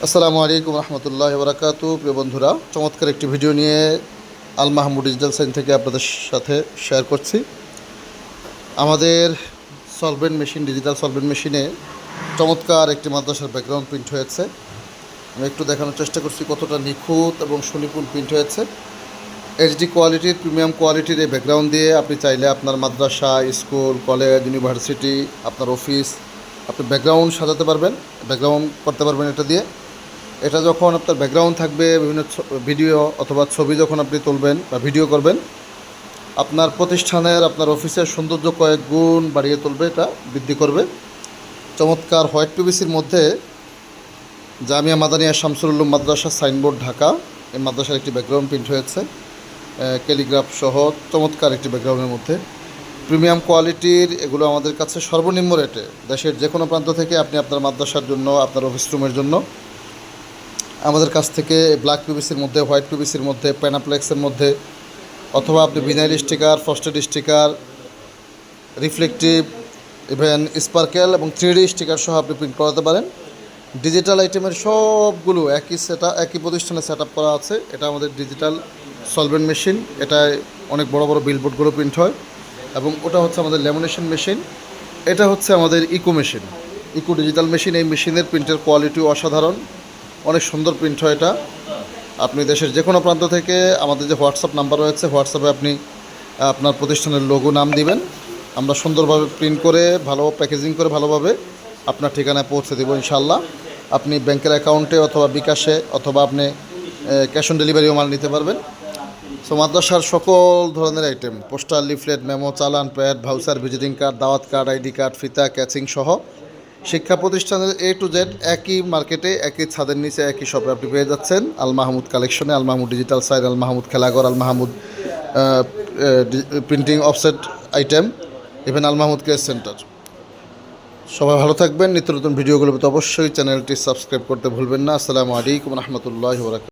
আসসালামু আলাইকুম রহমতুল্লাহ বরাকাতু। প্রিয় বন্ধুরা, চমৎকার একটি ভিডিও নিয়ে আল মাহমুদ ডিজিটাল সাইন থেকে আপনাদের সাথে শেয়ার করছি। আমাদের সলভেন্ট মেশিন, ডিজিটাল সলভেন্ট মেশিনে চমৎকার একটি মাদ্রাসার ব্যাকগ্রাউন্ড প্রিন্ট হয়েছে। আমি একটু দেখানোর চেষ্টা করছি কতটা নিখুঁত এবং সুনিপুণ প্রিন্ট হয়েছে। এইচডি কোয়ালিটির, প্রিমিয়াম কোয়ালিটির এই ব্যাকগ্রাউন্ড দিয়ে আপনি চাইলে আপনার মাদ্রাসা, স্কুল, কলেজ, ইউনিভার্সিটি, আপনার অফিস, আপনি ব্যাকগ্রাউন্ড সাজাতে পারবেন, ব্যাকগ্রাউন্ড করতে পারবেন এটা দিয়ে। এটা যখন আপনার ব্যাকগ্রাউন্ড থাকবে, বিভিন্ন ভিডিও অথবা ছবি যখন আপনি তুলবেন বা ভিডিও করবেন, আপনার প্রতিষ্ঠানের, আপনার অফিসের সৌন্দর্য কয়েক গুণ বাড়িয়ে তুলবে, এটা বৃদ্ধি করবে। চমৎকার হোয়াইট পিভিসির মধ্যে জামিয়া মাদানিয়া শামসুল উলুম মাদ্রাসা সাইনবোর্ড ঢাকা, এই মাদ্রাসার একটি ব্যাকগ্রাউন্ড প্রিন্ট হয়েছে ক্যালিগ্রাফ সহ চমৎকার একটি ব্যাকগ্রাউন্ডের মধ্যে। প্রিমিয়াম কোয়ালিটির এগুলো আমাদের কাছে সর্বনিম্ন রেটে দেশের যে কোনো প্রান্ত থেকে আপনি আপনার মাদ্রাসার জন্য, আপনার অফিস রুমের জন্য আমাদের কাছ থেকে ব্ল্যাক পিভিসির মধ্যে, হোয়াইট পিভিসির মধ্যে, প্যানাপ্লেক্সের মধ্যে, অথবা আপনি vinyl sticker, frosted sticker, reflective, even sparkle এবং 3D স্টিকার সহ আপনি প্রিন্ট করাতে পারেন। ডিজিটাল আইটেমের সবগুলো একই প্রতিষ্ঠানে সেট আপ করা আছে। এটা আমাদের ডিজিটাল সলভেন্ট মেশিন, এটায় অনেক বড় বড় বিলবোর্ডগুলো প্রিন্ট হয়। এবং ওটা হচ্ছে আমাদের ল্যামিনেশন মেশিন, এটা হচ্ছে আমাদের eco machine, eco digital machine. এই মেশিনের প্রিন্টের কোয়ালিটিও অসাধারণ, অনেক সুন্দর প্রিন্ট হয় এটা। আপনি দেশের যে কোনো প্রান্ত থেকে আমাদের যে হোয়াটসঅ্যাপ নাম্বার রয়েছে, হোয়াটসঅ্যাপে আপনি আপনার প্রতিষ্ঠানের লোগো, নাম দিবেন, আমরা সুন্দরভাবে প্রিন্ট করে, ভালো প্যাকেজিং করে, ভালোভাবে আপনার ঠিকানায় পৌঁছে দেবো ইনশাল্লাহ। আপনি ব্যাংকের অ্যাকাউন্টে অথবা বিকাশে অথবা আপনি ক্যাশ অন ডেলিভারিও মাল নিতে পারবেন। সো মাদ্রাসার সকল ধরনের আইটেম, পোস্টার, লিফলেট, মেমো, চালান, প্যাড, ভাউচার, ভিজিটিং কার্ড, দাওয়াত কার্ড, আইডি কার্ড, ফিতা, ক্যাচিং সহ শিক্ষা প্রতিষ্ঠানের A to Z একই মার্কেটে, একই ছাদের নিচে, একই শপে আপনি পেয়ে যাচ্ছেন আল মাহমুদ কালেকশনে, আল মাহমুদ ডিজিটাল সাইন, আল মাহমুদ খেলাঘর, Al Mahmud printing offset item, even Al Mahmud case centre. সবাই ভালো থাকবেন। নিত্য নতুন ভিডিওগুলো পেতে অবশ্যই চ্যানেলটি সাবস্ক্রাইব করতে ভুলবেন না। আসসালামু আলাইকুম রহমতুল্লাহি ওয়া বারাকাতুহু।